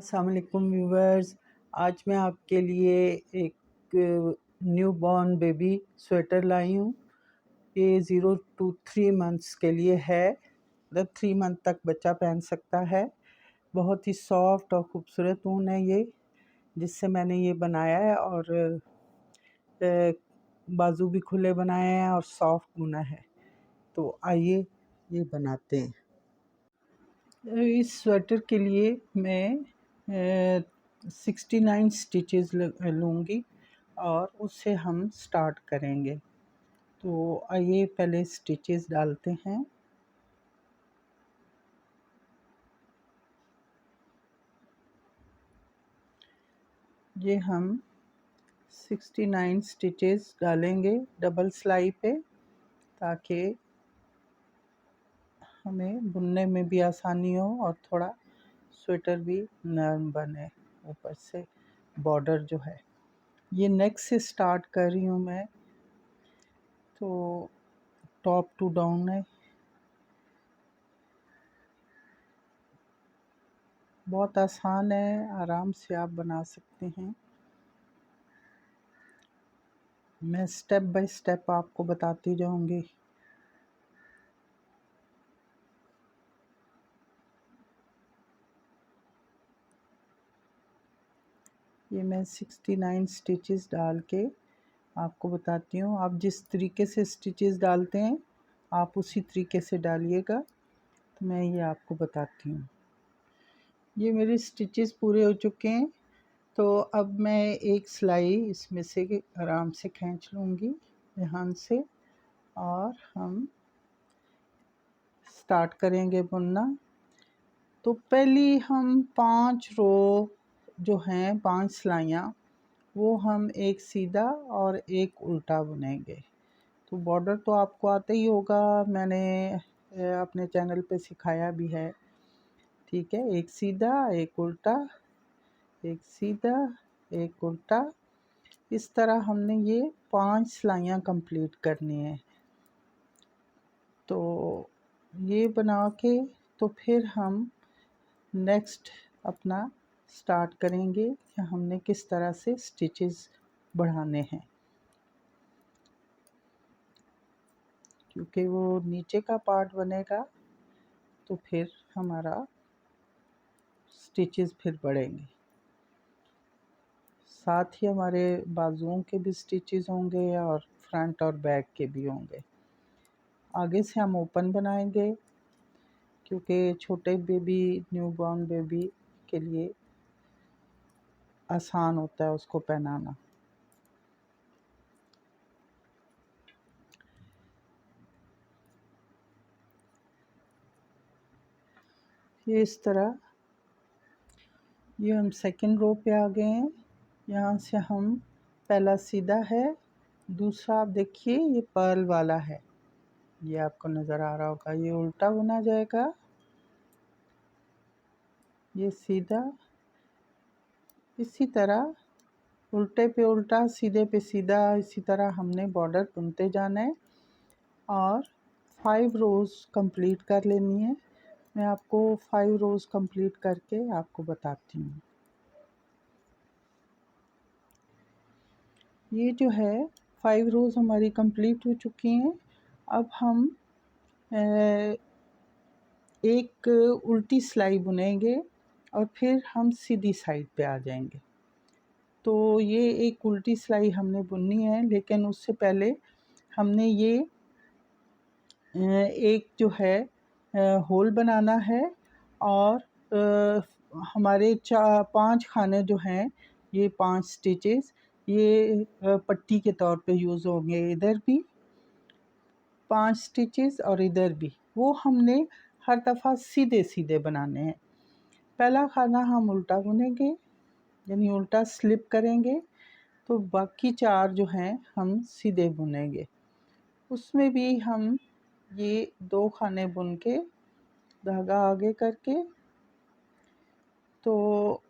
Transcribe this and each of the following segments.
अस्सलाम वालेकुम व्यूवर्स। आज मैं आपके लिए एक न्यू बॉर्न बेबी स्वेटर लाई हूँ। ये 0 to 3 मंथ्स के लिए है, मतलब 3 मंथ तक बच्चा पहन सकता है। बहुत ही सॉफ्ट और ख़ूबसूरत ऊन है ये, जिससे मैंने ये बनाया है। और बाजू भी खुले बनाए हैं और सॉफ्ट बुना है। तो आइए ये बनाते हैं। इस स्वेटर के लिए मैं 69 स्टिचेस लूँगी और उससे हम स्टार्ट करेंगे। तो आइए पहले स्टिचेस डालते हैं। ये हम 69 स्टिचेस डालेंगे डबल सिलाई पे, ताकि हमें बुनने में भी आसानी हो और थोड़ा स्वेटर भी नरम बने। ऊपर से बॉर्डर जो है ये नेक से स्टार्ट कर रही हूँ मैं, तो टॉप टू डाउन है। बहुत आसान है, आराम से आप बना सकते हैं। मैं स्टेप बाय स्टेप आपको बताती जाऊंगी। ये मैं 69 स्टिचेस डाल के आपको बताती हूँ। आप जिस तरीके से स्टिचेस डालते हैं आप उसी तरीके से डालिएगा। तो मैं ये आपको बताती हूँ। ये मेरे स्टिचेस पूरे हो चुके हैं, तो अब मैं एक सिलाई इसमें से आराम से खींच लूँगी ध्यान से, और हम स्टार्ट करेंगे बुनना। तो पहली हम 5 रो जो हैं, 5 सिलाइयाँ, वो हम एक सीधा और एक उल्टा बुनेंगे। तो बॉर्डर तो आपको आता ही होगा, मैंने अपने चैनल पे सिखाया भी है। ठीक है, एक सीधा एक उल्टा, एक सीधा एक उल्टा। इस तरह हमने ये 5 सिलाइयाँ कंप्लीट करनी है। तो ये बना के तो फिर हम नेक्स्ट अपना स्टार्ट करेंगे कि हमने किस तरह से स्टिचेस बढ़ाने हैं, क्योंकि वो नीचे का पार्ट बनेगा तो फिर हमारा स्टिचेस फिर बढ़ेंगे। साथ ही हमारे बाजुओं के भी स्टिचेस होंगे और फ्रंट और बैक के भी होंगे। आगे से हम ओपन बनाएंगे, क्योंकि छोटे बेबी, न्यूबॉर्न बेबी के लिए आसान होता है उसको पहनाना। ये इस तरह, ये हम सेकंड रो पे आ गए हैं। यहाँ से हम पहला सीधा है, दूसरा आप देखिए ये पर्ल वाला है, ये आपको नज़र आ रहा होगा। ये उल्टा बुना जाएगा, ये सीधा। इसी तरह उल्टे पे उल्टा, सीधे पे सीधा, इसी तरह हमने बॉर्डर बुनते जाना है और 5 रोज़ कंप्लीट कर लेनी है। मैं आपको 5 रोज़ कंप्लीट करके आपको बताती हूँ। ये जो है 5 रोज़ हमारी कंप्लीट हो चुकी हैं। अब हम एक उल्टी सिलाई बुनेंगे और फिर हम सीधी साइड पे आ जाएंगे। तो ये एक उल्टी सिलाई हमने बुननी है, लेकिन उससे पहले हमने ये एक जो है होल बनाना है। और हमारे 5 खाने जो हैं, ये 5 स्टिचेस, ये पट्टी के तौर पे यूज़ होंगे। इधर भी 5 स्टिचेस और इधर भी, वो हमने हर दफ़ा सीधे सीधे बनाने हैं। पहला खाना हम उल्टा बुनेंगे, यानी उल्टा स्लिप करेंगे, तो बाकी 4 जो हैं हम सीधे बुनेंगे। उसमें भी हम ये 2 खाने बुन के धागा आगे करके, तो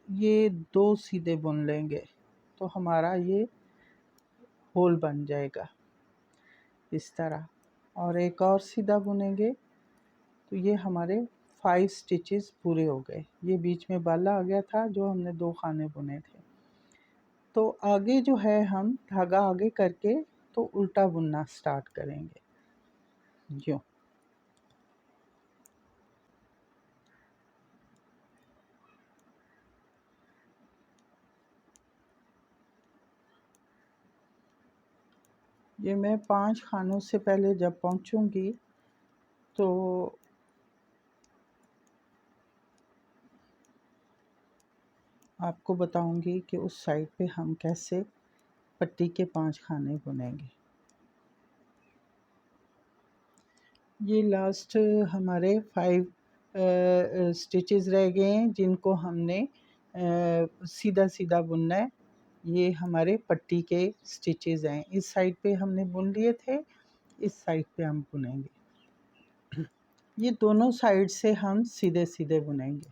ये 2 सीधे बुन लेंगे, तो हमारा ये होल बन जाएगा इस तरह। और एक और सीधा बुनेंगे, तो ये हमारे 5 स्टिचेस पूरे हो गए। ये बीच में बाला आ गया था जो हमने 2 खाने बुने थे। तो आगे जो है हम धागा आगे करके तो उल्टा बुनना स्टार्ट करेंगे यूँ। ये मैं 5 खानों से पहले जब पहुँचूँगी तो आपको बताऊँगी कि उस साइड पे हम कैसे पट्टी के 5 खाने बुनेंगे। ये लास्ट हमारे 5 स्टिचेस रह गए हैं जिनको हमने सीधा-सीधा बुनना है। ये हमारे पट्टी के स्टिचेस हैं। इस साइड पे हमने बुन लिए थे, इस साइड पे हम बुनेंगे। ये दोनों साइड से हम सीधे-सीधे बुनेंगे।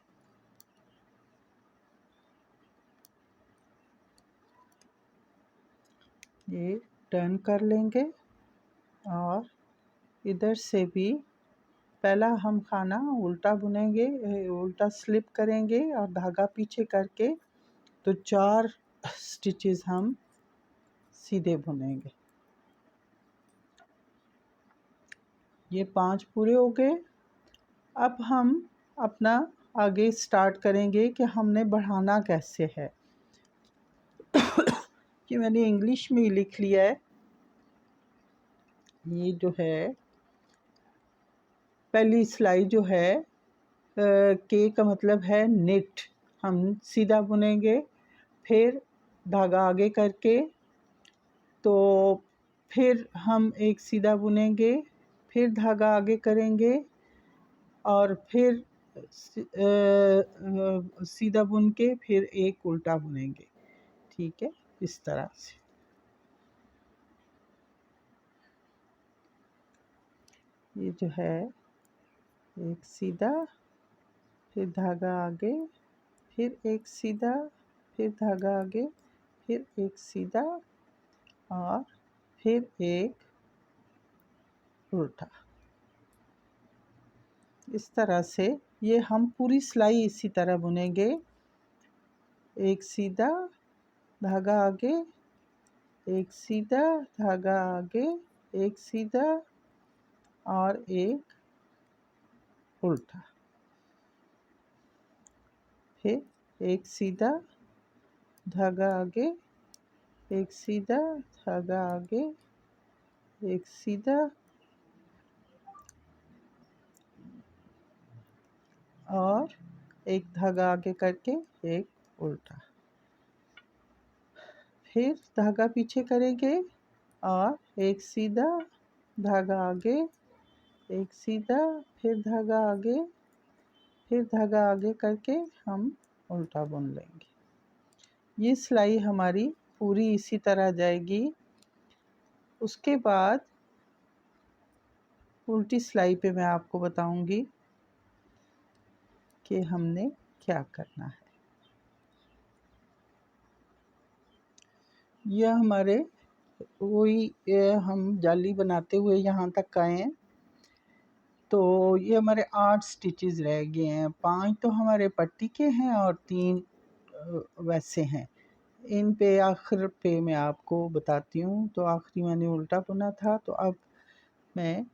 ये टर्न कर लेंगे और इधर से भी पहला हम खाना उल्टा बुनेंगे, उल्टा स्लिप करेंगे और धागा पीछे करके तो 4 स्टिचेस हम सीधे बुनेंगे। ये 5 पूरे हो गए। अब हम अपना आगे स्टार्ट करेंगे कि हमने बढ़ाना कैसे है। कि मैंने इंग्लिश में ही लिख लिया है। ये जो है पहली सिलाई जो है के का मतलब है निट, हम सीधा बुनेंगे, फिर धागा आगे करके तो फिर हम एक सीधा बुनेंगे, फिर धागा आगे करेंगे और फिर सीधा बुन के फिर एक उल्टा बुनेंगे। ठीक है, इस तरह से। ये जो है एक सीधा, फिर धागा आगे, फिर एक सीधा, फिर धागा आगे, फिर एक सीधा और फिर एक उल्टा। इस तरह से ये हम पूरी सिलाई इसी तरह बुनेंगे। एक सीधा, धागा आगे, एक सीधा, धागा आगे, एक सीधा और एक उल्टा, फिर एक सीधा, धागा आगे, एक सीधा, धागा आगे, एक सीधा और एक धागा आगे करके एक उल्टा, फिर धागा पीछे करेंगे और एक सीधा, धागा आगे, एक सीधा, फिर धागा आगे, फिर धागा आगे करके हम उल्टा बुन लेंगे। ये सिलाई हमारी पूरी इसी तरह जाएगी। उसके बाद उल्टी सिलाई पे मैं आपको बताऊंगी कि हमने क्या करना है। यह हमारे वही हम जाली बनाते हुए यहाँ तक आए हैं। तो ये हमारे 8 स्टिचेस रह गए हैं। 5 तो हमारे पट्टी के हैं और 3 वैसे हैं। इन पे आखिर पे मैं आपको बताती हूँ। तो आखिरी मैंने उल्टा बुना था, तो अब मैं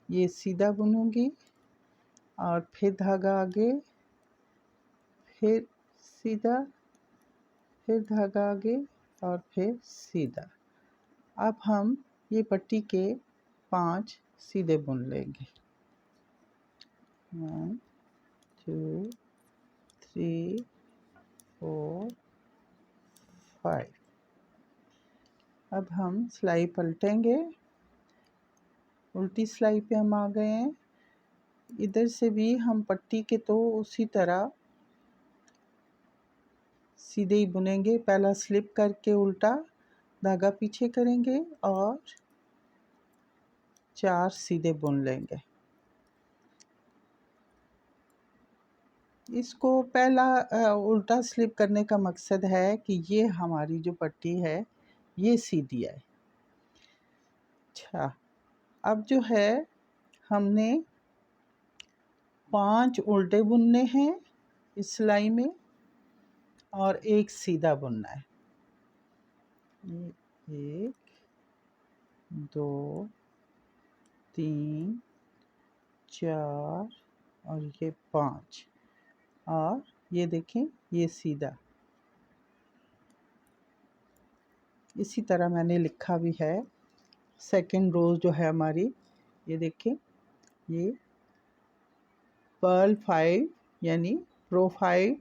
ये सीधा बुनूंगी और फिर धागा आगे, फिर सीधा, फिर धागा आगे और फिर सीधा। अब हम ये पट्टी के 5 सीधे बुन लेंगे। 1 2 3 4 5। अब हम सिलाई पलटेंगे। उल्टी सिलाई पे हम आ गए हैं। इधर से भी हम पट्टी के तो उसी तरह सीधे ही बुनेंगे। पहला स्लिप करके उल्टा, धागा पीछे करेंगे और 4 सीधे बुन लेंगे। इसको पहला उल्टा स्लिप करने का मकसद है कि ये हमारी जो पट्टी है ये सीधी है। अच्छा, अब जो है हमने 5 उल्टे बुनने हैं इस सिलाई में और एक सीधा बुनना है। ये 1 2 3 4 और ये 5 और ये देखें ये सीधा। इसी तरह मैंने लिखा भी है। सेकंड रोज़ जो है हमारी, ये देखें, ये पर्ल 5 यानी रो 5,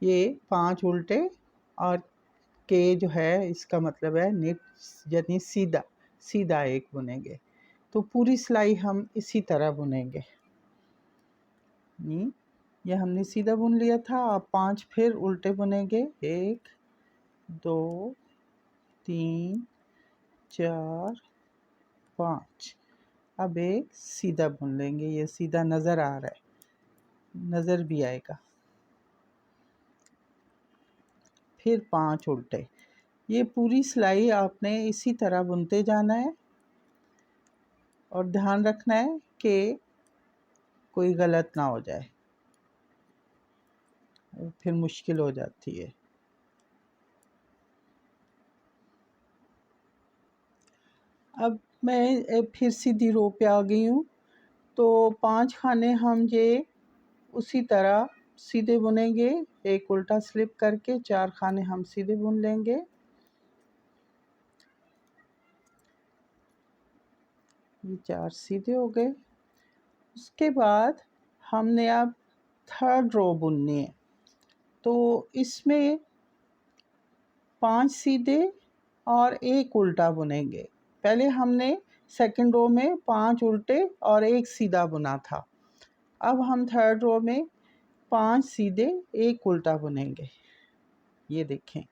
ये 5 उल्टे और के जो है इसका मतलब है निट यानी सीधा, सीधा एक बुनेंगे। तो पूरी सिलाई हम इसी तरह बुनेंगे। ये हमने सीधा बुन लिया था, अब 5 फिर उल्टे बुनेंगे। 1 2 3 4 5। अब एक सीधा बुन लेंगे। ये सीधा नज़र आ रहा है, नज़र भी आएगा। फिर 5 उल्टे। ये पूरी सिलाई आपने इसी तरह बुनते जाना है और ध्यान रखना है कि कोई गलत ना हो जाए, फिर मुश्किल हो जाती है। अब मैं फिर सीधी रो पे आ गई हूँ। तो 5 खाने हम ये उसी तरह सीधे बुनेंगे, एक उल्टा स्लिप करके 4 खाने हम सीधे बुन लेंगे। ये 4 सीधे हो गए। उसके बाद हमने अब थर्ड रो बुननी है। तो इसमें 5 सीधे और एक उल्टा बुनेंगे। पहले हमने सेकंड रो में 5 उल्टे और एक सीधा बुना था। अब हम थर्ड रो में 5 सीधे एक उल्टा बुनेंगे। ये देखें,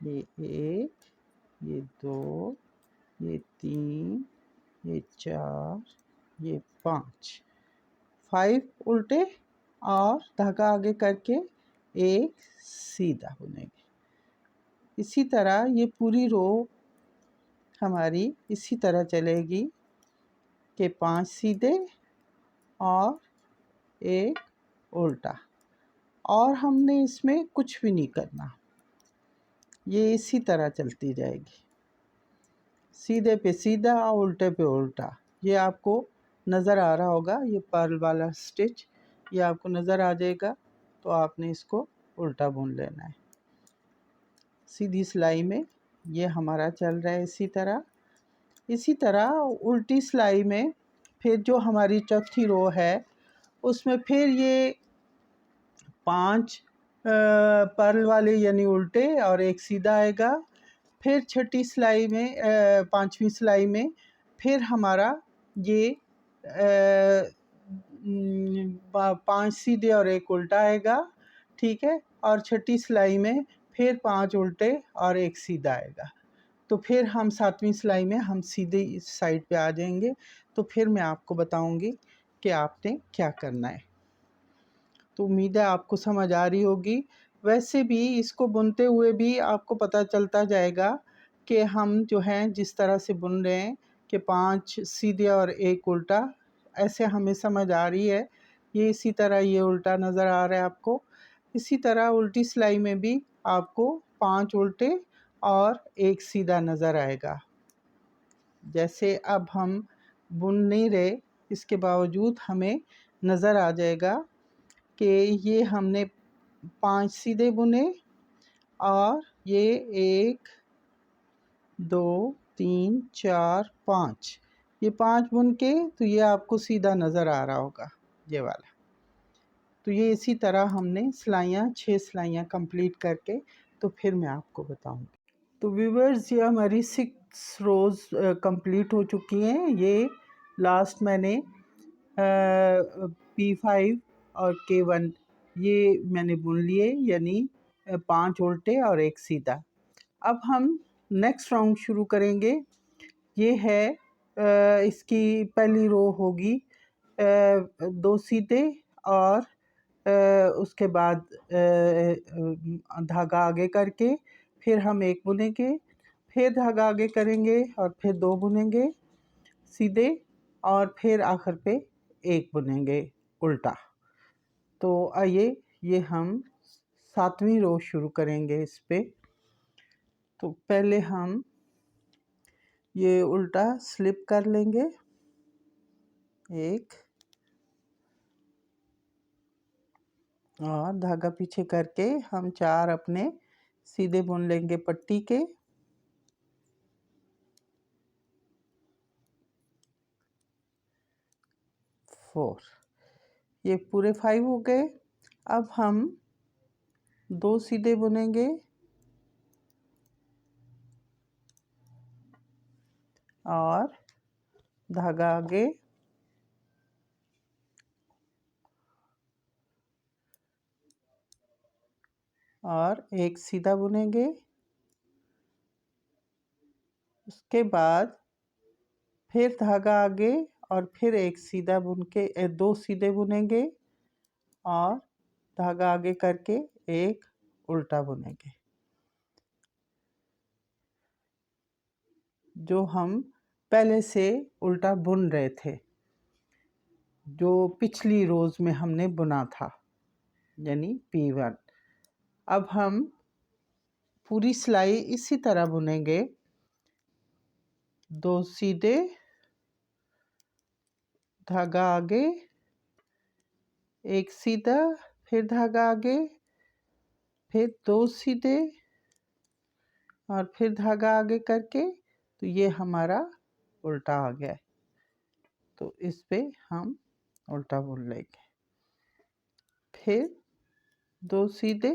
ये 1, ये 2, ये 3, ये 4, ये 5 उल्टे और धागा आगे करके एक सीधा बुनेंगे। इसी तरह ये पूरी रो हमारी इसी तरह चलेगी कि 5 सीधे और एक उल्टा, और हमने इसमें कुछ भी नहीं करना। ये इसी तरह चलती जाएगी, सीधे पे सीधा, उल्टे पे उल्टा। ये आपको नज़र आ रहा होगा, ये पर्ल वाला स्टिच ये आपको नज़र आ जाएगा। तो आपने इसको उल्टा बुन लेना है। सीधी सिलाई में ये हमारा चल रहा है इसी तरह। इसी तरह उल्टी सिलाई में फिर जो हमारी चौथी रो है उसमें फिर ये 5 पर्ल वाले यानी उल्टे और एक सीधा आएगा। फिर छठी सिलाई में 5वीं सिलाई में फिर हमारा ये 5 सीधे और एक उल्टा आएगा, ठीक है। और छठी सिलाई में फिर 5 उल्टे और एक सीधा आएगा। तो फिर हम 7वीं सिलाई में हम सीधे इस साइड पे आ जाएंगे। तो फिर मैं आपको बताऊंगी कि आपने क्या करना है। तो उम्मीद है आपको समझ आ रही होगी। वैसे भी इसको बुनते हुए भी आपको पता चलता जाएगा कि हम जो हैं जिस तरह से बुन रहे हैं कि 5 सीधे और एक उल्टा, ऐसे हमें समझ आ रही है। ये इसी तरह ये उल्टा नज़र आ रहा है आपको। इसी तरह उल्टी सिलाई में भी आपको 5 उल्टे और एक सीधा नज़र आएगा। जैसे अब हम बुन नहीं रहे, इसके बावजूद हमें नज़र आ जाएगा कि ये हमने 5 सीधे बुने और ये 1 2 3 4 5, ये 5 बुन के तो ये आपको सीधा नज़र आ रहा होगा, ये वाला। तो ये इसी तरह हमने सिलाइयाँ 6 सिलाइयाँ कंप्लीट करके तो फिर मैं आपको बताऊंगी। तो व्यूअर्स, ये हमारी 6 रोज़ कंप्लीट हो चुकी हैं। ये लास्ट मैंने P5 और K1 ये मैंने बुन लिए, यानी 5 उल्टे और एक सीधा। अब हम नेक्स्ट राउंड शुरू करेंगे। ये है इसकी पहली रो होगी 2 सीधे और उसके बाद धागा आगे करके फिर हम एक बुनेंगे, फिर धागा आगे करेंगे और फिर 2 बुनेंगे सीधे और फिर आखिर पे एक बुनेंगे उल्टा। तो आइए ये हम 7वीं रो शुरू करेंगे इस पे। तो पहले हम ये उल्टा स्लिप कर लेंगे, एक, और धागा पीछे करके हम 4 अपने सीधे बुन लेंगे पट्टी के। 4, ये पूरे 5 हो गए। अब हम 2 सीधे बुनेंगे और धागा आगे, और एक सीधा बुनेंगे। उसके बाद फिर धागा आगे और फिर एक सीधा बुन के 2 सीधे बुनेंगे और धागा आगे करके एक उल्टा बुनेंगे, जो हम पहले से उल्टा बुन रहे थे, जो पिछली रोज में हमने बुना था, यानी P1। अब हम पूरी सिलाई इसी तरह बुनेंगे, 2 सीधे, धागा आगे, एक सीधा, फिर धागा आगे, फिर 2 सीधे और फिर धागा आगे करके, तो ये हमारा उल्टा आ गया है। तो इस पे हम उल्टा बुन लेंगे। फिर 2 सीधे,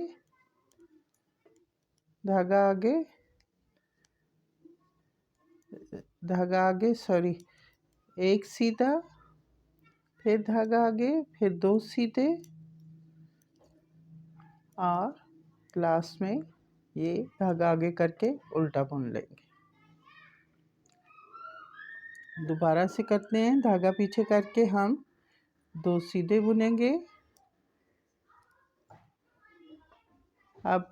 धागा आगे, सॉरी, एक सीधा, फिर धागा आगे, फिर 2 सीधे और लास्ट में ये धागा आगे करके उल्टा बुन लेंगे। दोबारा से करते हैं, धागा पीछे करके हम 2 सीधे बुनेंगे। अब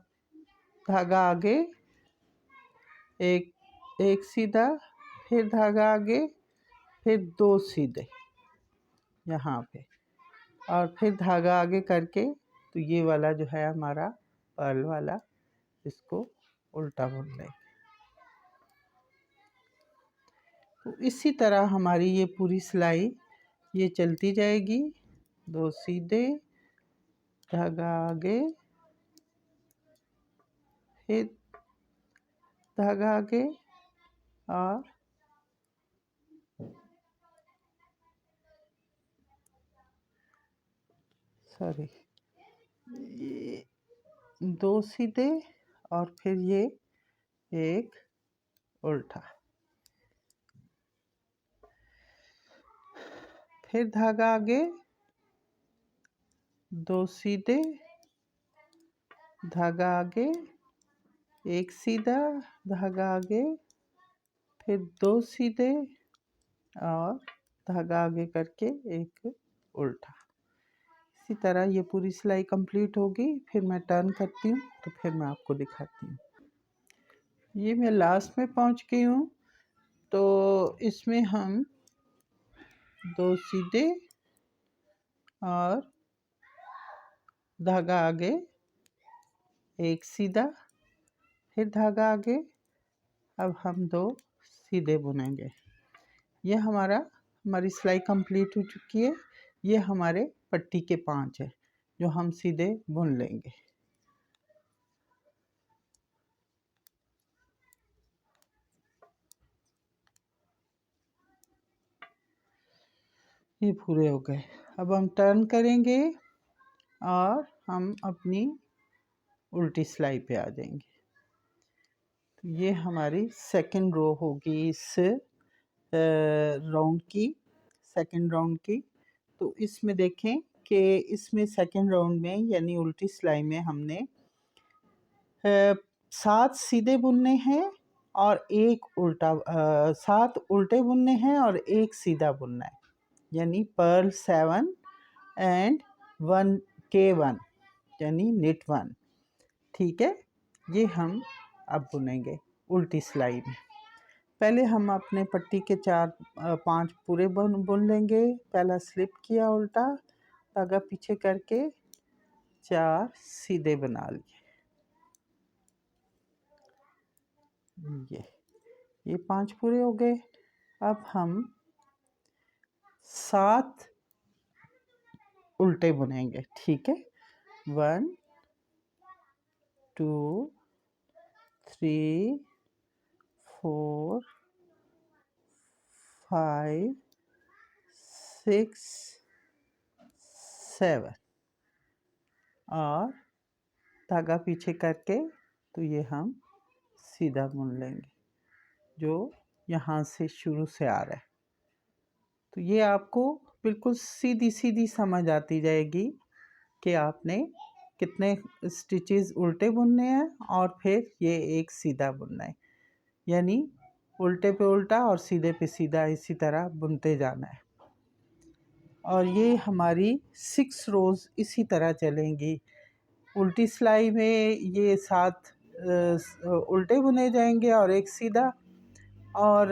धागा आगे, एक सीधा, फिर धागा आगे, फिर 2 सीधे यहाँ पे, और फिर धागा आगे करके, तो ये वाला जो है हमारा पर्ल वाला, इसको उल्टा बुन लेंगे। तो इसी तरह हमारी ये पूरी सिलाई ये चलती जाएगी। 2 सीधे, धागा आगे, फिर धागा आगे और ये 2 सीधे और फिर ये एक उल्टा, फिर धागा आगे, 2 सीधे, धागा आगे, एक सीधा, धागा आगे, फिर 2 सीधे और धागा आगे करके एक उल्टा। इसी तरह ये पूरी सिलाई कंप्लीट होगी। फिर मैं टर्न करती हूँ, तो फिर मैं आपको दिखाती हूँ। ये मैं लास्ट में पहुँच गई हूँ। तो इसमें हम 2 सीधे और धागा आगे, एक सीधा, फिर धागा आगे। अब हम 2 सीधे बुनेंगे। ये हमारी सिलाई कंप्लीट हो चुकी है। ये हमारे पट्टी के 5 है, जो हम सीधे बुन लेंगे। ये पूरे हो गए। अब हम टर्न करेंगे और हम अपनी उल्टी सिलाई पे आ जाएंगे। तो ये हमारी सेकंड रो होगी इस राउंड की, सेकंड राउंड की। तो इसमें देखें कि इसमें सेकंड राउंड में यानी उल्टी सिलाई में हमने 7 सीधे बुनने हैं और एक उल्टा, 7 उल्टे बुनने हैं और एक सीधा बुनना है, यानी पर्ल 7 एंड 1 K1 यानी knit 1। ठीक है, ये हम अब बुनेंगे उल्टी सिलाई में। पहले हम अपने पट्टी के 5 पूरे बुन लेंगे। पहला स्लिप किया उल्टा, धागा पीछे करके 4 सीधे बना लिए। ये 5 पूरे हो गए। अब हम 7 उल्टे बुनेंगे, ठीक है। 1 2 3 4 5 6 7 और धागा पीछे करके तो ये हम सीधा बुन लेंगे, जो यहाँ से शुरू से आ रहा है। तो ये आपको बिल्कुल सीधी सीधी समझ आती जाएगी कि आपने कितने स्टिचेस उल्टे बुनने हैं और फिर ये एक सीधा बुनना है, यानी उल्टे पे उल्टा और सीधे पे सीधा इसी तरह बुनते जाना है। और ये हमारी 6 रोज़ इसी तरह चलेंगी। उल्टी सिलाई में ये 7 उल्टे बुने जाएंगे और एक सीधा, और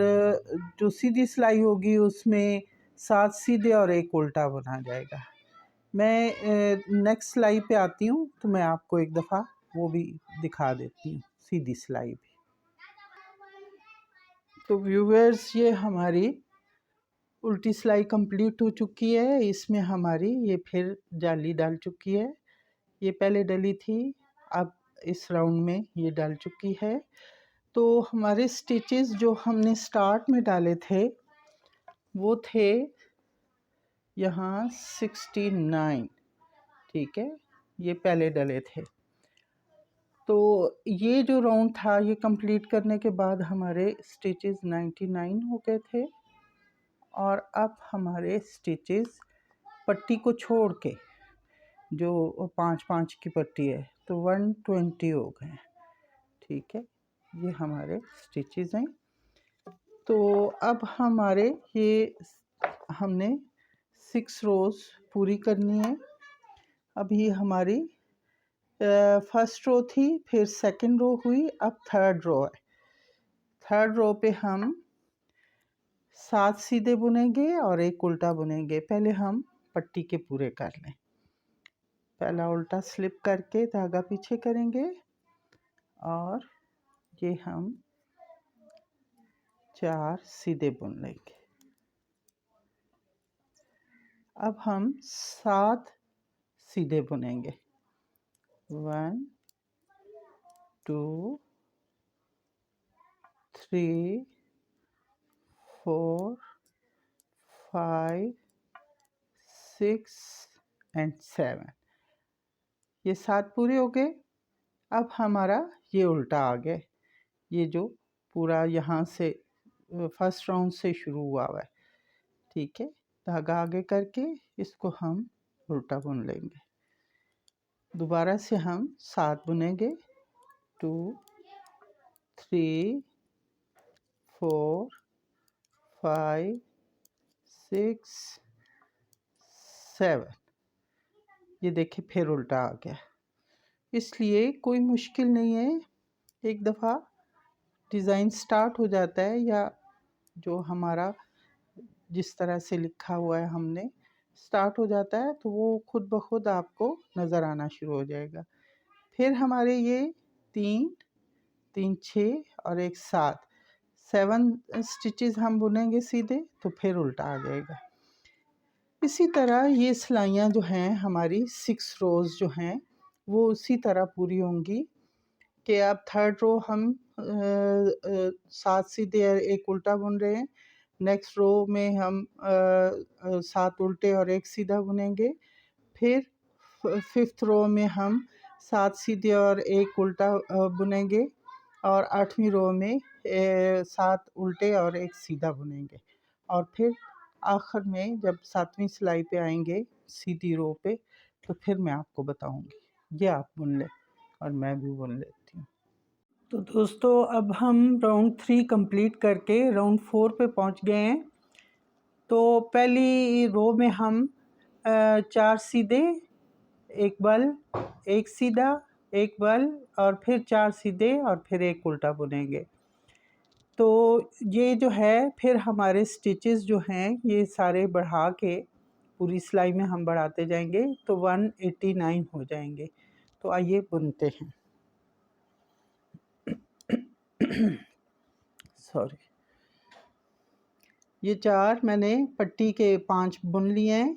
जो सीधी सिलाई होगी उसमें 7 सीधे और एक उल्टा बुना जाएगा। मैं नेक्स्ट सिलाई पे आती हूँ तो मैं आपको एक दफ़ा वो भी दिखा देती हूँ, सीधी सिलाई भी। तो व्यूअर्स, ये हमारी उल्टी सिलाई कंप्लीट हो चुकी है। इसमें हमारी ये फिर जाली डाल चुकी है। ये पहले डली थी, अब इस राउंड में ये डाल चुकी है। तो हमारे स्टिचेस जो हमने स्टार्ट में डाले थे वो थे यहाँ 69, ठीक है, ये पहले डले थे। तो ये जो राउंड था ये कंप्लीट करने के बाद हमारे स्टिचेस 99 हो गए थे। और अब हमारे स्टिचेस पट्टी को छोड़ के जो 5-5 की पट्टी है तो 120 हो गए, ठीक है। ये हमारे स्टिचेस हैं। तो अब हमारे ये हमने 6 रोज़ पूरी करनी है। अभी हमारी फर्स्ट रो थी, फिर सेकंड रो हुई, अब थर्ड रो है। थर्ड रो पे हम 7 सीधे बुनेंगे और एक उल्टा बुनेंगे। पहले हम पट्टी के पूरे कर लें। पहला उल्टा स्लिप करके धागा पीछे करेंगे और ये हम 4 सीधे बुन लेंगे। अब हम 7 सीधे बुनेंगे। 1 2 3 4 5 6 एंड 7। ये 7 पूरे हो गए। अब हमारा ये उल्टा आ गया, ये जो पूरा यहाँ से फर्स्ट राउंड से शुरू हुआ है, ठीक है। धागा आगे करके इसको हम उल्टा बुन लेंगे। दोबारा से हम 7 बुनेंगे। 2 3 4 5 6 7। ये देखिए फिर उल्टा आ गया। इसलिए कोई मुश्किल नहीं है, एक दफ़ा डिज़ाइन स्टार्ट हो जाता है या जो हमारा जिस तरह से लिखा हुआ है हमने स्टार्ट हो जाता है तो वो खुद ब खुद आपको नज़र आना शुरू हो जाएगा। फिर हमारे ये 3 3 6 और एक 7 स्टिचेस हम बुनेंगे सीधे, तो फिर उल्टा आ जाएगा। इसी तरह ये सिलाइयाँ जो हैं हमारी 6 रोज़ जो हैं वो उसी तरह पूरी होंगी कि अब थर्ड रो हम 7 सीधे और एक उल्टा बुन रहे हैं। नेक्स्ट रो में हम 7 उल्टे और एक सीधा बुनेंगे। फिर फिफ्थ रो में हम 7 सीधे और एक उल्टा बुनेंगे और 8वीं रो में 7 उल्टे और एक सीधा बुनेंगे। और फिर आखिर में जब 7वीं सिलाई पे आएंगे सीधी रो पे तो फिर मैं आपको बताऊंगी। ये आप बुन लें और मैं भी बुन लेती हूँ। तो दोस्तों, अब हम राउंड 3 कंप्लीट करके राउंड 4 पे पहुँच गए हैं। तो पहली रो में हम 4 सीधे, एक बल, एक सीधा, एक बल और फिर 4 सीधे और फिर एक उल्टा बुनेंगे। तो ये जो है फिर हमारे स्टिचेस जो हैं ये सारे बढ़ा के पूरी सिलाई में हम बढ़ाते जाएंगे तो 189 हो जाएंगे। तो आइए बुनते हैं। सॉरी, ये 4 मैंने पट्टी के 5 बुन लिए हैं,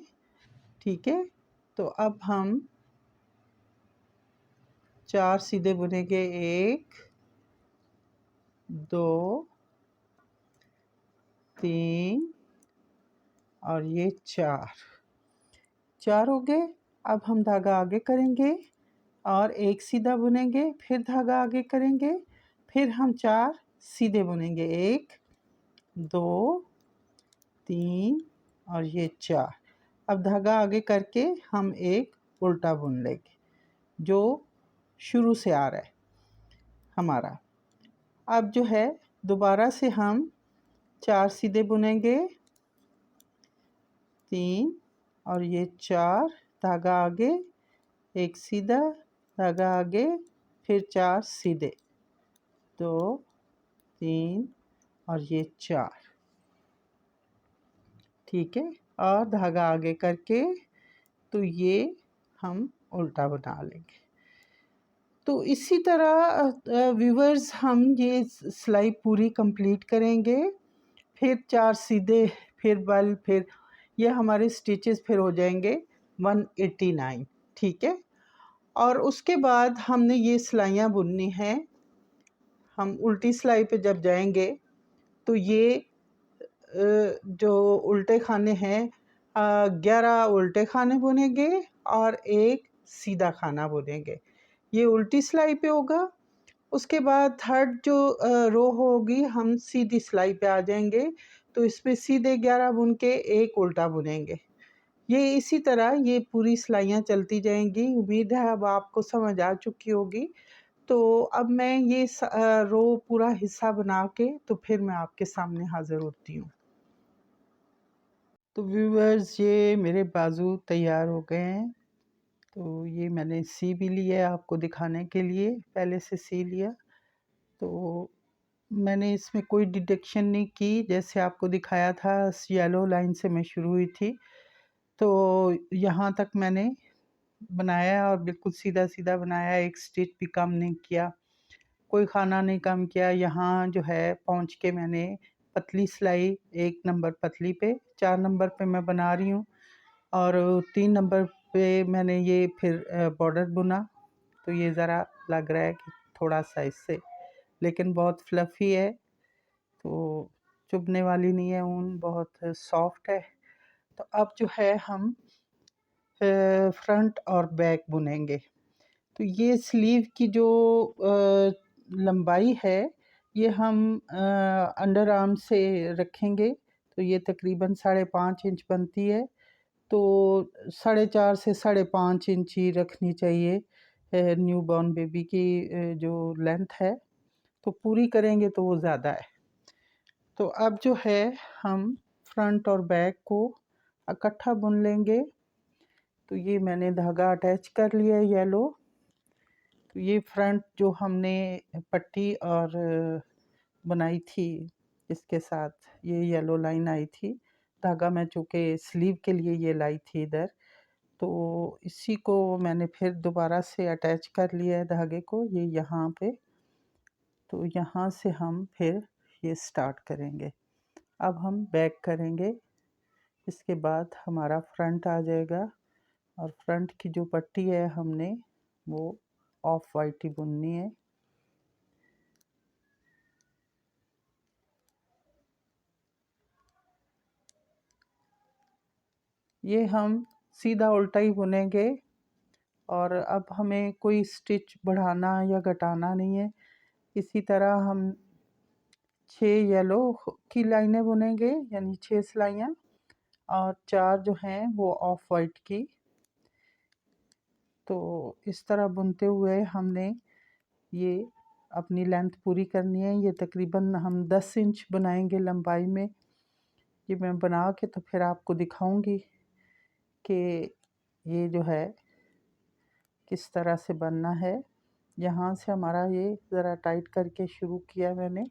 ठीक है। तो अब हम 4 सीधे बुनेंगे, 1 2 3 और ये 4 हो गए। अब हम धागा आगे करेंगे और 1 सीधा बुनेंगे, फिर धागा आगे करेंगे, फिर हम 4 सीधे बुनेंगे, 1 2 3 और ये 4। अब धागा आगे करके हम एक उल्टा बुन लेंगे जो शुरू से आ रहा है हमारा। अब जो है दोबारा से हम 4 सीधे बुनेंगे, 3 और ये 4, धागा आगे, एक सीधा, धागा आगे, फिर 4 सीधे, 2 3 और ये 4, ठीक है। और धागा आगे करके तो ये हम उल्टा बना लेंगे। तो इसी तरह व्यूअर्स हम ये सिलाई पूरी कंप्लीट करेंगे, फिर 4 सीधे, फिर बल, फिर ये हमारे स्टिचेस फिर हो जाएंगे 189, ठीक है। और उसके बाद हमने ये सिलाइयाँ बुननी हैं। हम उल्टी सिलाई पे जब जाएंगे तो ये जो उल्टे खाने हैं, 11 उल्टे खाने बुनेंगे और एक सीधा खाना बुनेंगे, ये उल्टी सिलाई पे होगा। उसके बाद थर्ड जो रो होगी, हम सीधी सिलाई पे आ जाएंगे तो इसमें सीधे 11 बुन के एक उल्टा बुनेंगे। ये इसी तरह ये पूरी सिलाइयाँ चलती जाएंगी। उम्मीद है अब आपको समझ आ चुकी होगी। तो अब मैं ये रो पूरा हिस्सा बना के तो फिर मैं आपके सामने हाज़िर होती हूँ। तो व्यूअर्स, ये मेरे बाजू तैयार हो गए हैं। तो ये मैंने सी भी लिया है आपको दिखाने के लिए, पहले से सी लिया। तो मैंने इसमें कोई डिडक्शन नहीं की, जैसे आपको दिखाया था येलो लाइन से मैं शुरू हुई थी तो यहाँ तक मैंने बनाया और बिल्कुल सीधा सीधा बनाया, एक स्टिच भी कम नहीं किया, कोई खाना नहीं कम किया। यहाँ जो है पहुँच के मैंने पतली सिलाई 1 नंबर पतली पे, 4 नंबर पे मैं बना रही हूँ और 3 नंबर पे मैंने ये फिर बॉर्डर बुना। तो ये ज़रा लग रहा है कि थोड़ा सा इससे, लेकिन बहुत फ्लफ़ी है, तो चुभने वाली नहीं है, ऊन बहुत सॉफ्ट है। तो अब जो है हम फ्रंट और बैक बुनेंगे। तो ये स्लीव की जो लंबाई है ये हम अंडर आर्म से रखेंगे। तो ये तकरीबन 5.5 इंच बनती है, तो 4.5 से 5.5 इंच ही रखनी चाहिए न्यू बॉर्न बेबी की जो लेंथ है। तो पूरी करेंगे तो वो ज़्यादा है। तो अब जो है हम फ्रंट और बैक को इकट्ठा बुन लेंगे। तो ये मैंने धागा अटैच कर लिया है येलो। तो ये फ्रंट जो हमने पट्टी और बनाई थी, इसके साथ ये येलो लाइन आई थी, धागा मैं चूँकि स्लीव के लिए ये लाई थी इधर, तो इसी को मैंने फिर दोबारा से अटैच कर लिया है धागे को, ये यहाँ पे। तो यहाँ से हम फिर ये स्टार्ट करेंगे। अब हम बैक करेंगे, इसके बाद हमारा फ्रंट आ जाएगा और फ्रंट की जो पट्टी है हमने वो ऑफ वाइट ही बुननी है। ये हम सीधा उल्टा ही बुनेंगे और अब हमें कोई स्टिच बढ़ाना या घटाना नहीं है। इसी तरह हम 6 येलो की लाइनें बुनेंगे, यानी 6 सिलाइयाँ, और 4 जो हैं वो ऑफ वाइट की। तो इस तरह बुनते हुए हमने ये अपनी लेंथ पूरी करनी है। ये तकरीबन हम 10 इंच बनाएंगे लंबाई में। ये मैं बना के तो फिर आपको दिखाऊंगी कि ये जो है किस तरह से बनना है। यहाँ से हमारा ये ज़रा टाइट करके शुरू किया मैंने।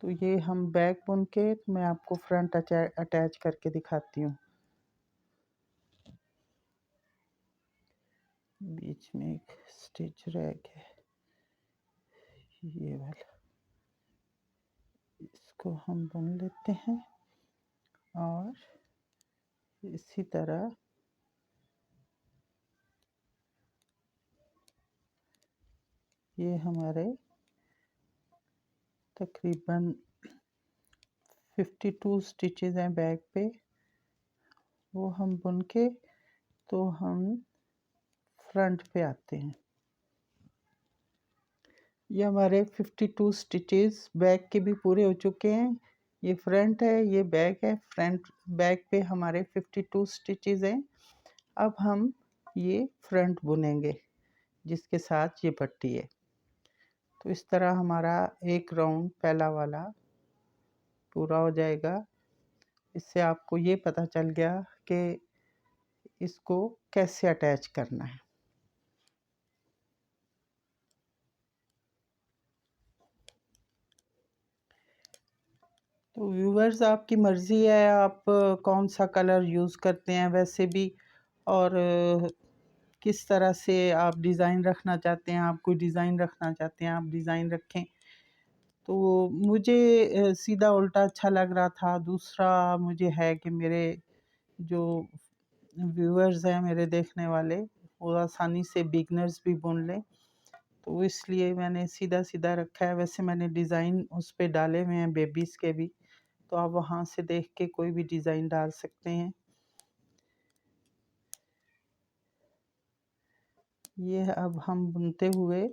तो ये हम बैक बुन के मैं आपको फ्रंट अटैच करके दिखाती हूँ। बीच में एक स्टिच रह गया, ये वाला, इसको हम बुन लेते हैं और इसी तरह ये हमारे तकरीबन 52 स्टिचेस हैं बैक पे, वो हम बुन के तो हम फ्रंट पे आते हैं। ये हमारे 52 स्टिचेस बैक के भी पूरे हो चुके हैं। ये फ्रंट है, ये बैक है। फ्रंट बैक पे हमारे 52 स्टिचेस हैं। अब हम ये फ्रंट बुनेंगे जिसके साथ ये पट्टी है। तो इस तरह हमारा एक राउंड पहला वाला पूरा हो जाएगा। इससे आपको ये पता चल गया कि इसको कैसे अटैच करना है। तो व्यूवर्स, आपकी मर्ज़ी है आप कौन सा कलर यूज़ करते हैं वैसे भी, और किस तरह से आप डिज़ाइन रखना चाहते हैं। आप कोई डिज़ाइन रखना चाहते हैं आप डिज़ाइन रखें। तो मुझे सीधा उल्टा अच्छा लग रहा था। दूसरा मुझे है कि मेरे जो व्यूअर्स हैं, मेरे देखने वाले, वो आसानी से बिगनर्स भी बुन लें, तो इसलिए मैंने सीधा सीधा रखा है। वैसे मैंने डिज़ाइन उस पे डाले हुए हैं बेबीज़ के भी, तो आप वहाँ से देख के कोई भी डिज़ाइन डाल सकते हैं। ये अब हम बुनते हुए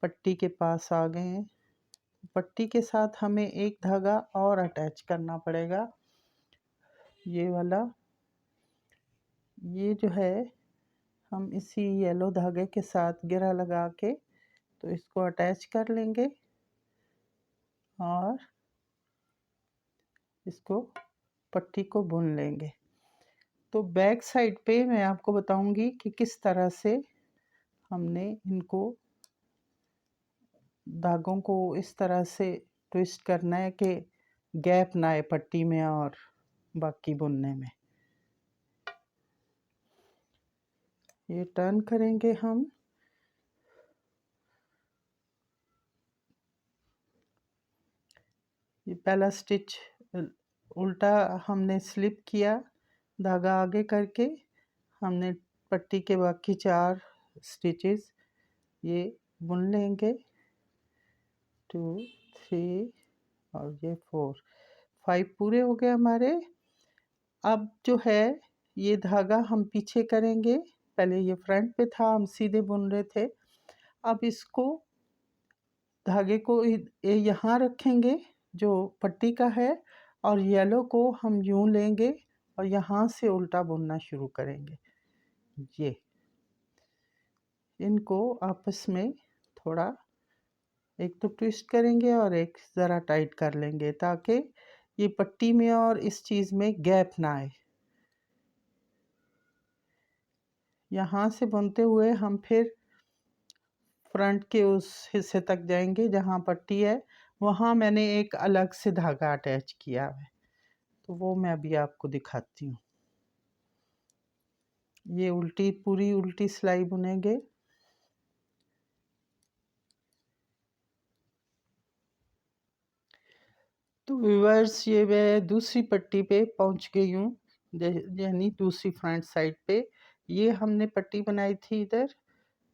पट्टी के पास आ गए हैं। पट्टी के साथ हमें एक धागा और अटैच करना पड़ेगा, ये वाला। ये जो है हम इसी येलो धागे के साथ घेरा लगा के तो इसको अटैच कर लेंगे और इसको पट्टी को बुन लेंगे। तो बैक साइड पे मैं आपको बताऊंगी कि किस तरह से हमने इनको धागों को इस तरह से ट्विस्ट करना है कि गैप ना आए पट्टी में और बाकी बुनने में। ये टर्न करेंगे हम। ये पहला स्टिच उल्टा हमने स्लिप किया, धागा आगे करके हमने पट्टी के बाकी 4 स्टिचेस ये बुन लेंगे। 2 3 और ये 4 5 पूरे हो गए हमारे। अब जो है ये धागा हम पीछे करेंगे, पहले ये फ्रंट पे था, हम सीधे बुन रहे थे। अब इसको धागे को यहाँ रखेंगे जो पट्टी का है, और येलो को हम यूं लेंगे और यहाँ से उल्टा बुनना शुरू करेंगे। ये इनको आपस में थोड़ा एक तो ट्विस्ट करेंगे और एक ज़रा टाइट कर लेंगे ताकि ये पट्टी में और इस चीज़ में गैप ना आए। यहाँ से बुनते हुए हम फिर फ्रंट के उस हिस्से तक जाएंगे जहाँ पट्टी है, वहाँ मैंने एक अलग से धागा अटैच किया है, तो वो मैं अभी आपको दिखाती हूँ। ये उल्टी पूरी उल्टी सिलाई बुनेंगे। तो व्यूअर्स, ये मैं दूसरी पट्टी पे पहुँच गई हूँ, यानी दूसरी फ्रंट साइड पे। ये हमने पट्टी बनाई थी इधर,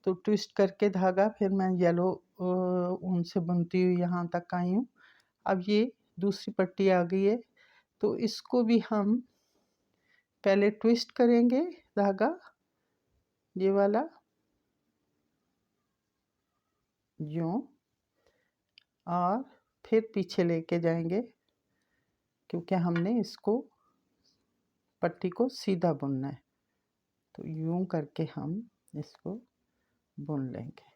तो ट्विस्ट करके धागा फिर मैं येलो ऊन से बुनती हुई यहाँ तक आई हूँ। अब ये दूसरी पट्टी आ गई है, तो इसको भी हम पहले ट्विस्ट करेंगे धागा, ये वाला यूं, और फिर पीछे लेके जाएंगे क्योंकि हमने इसको पट्टी को सीधा बुनना है। तो यूं करके हम इसको बुन लेंगे।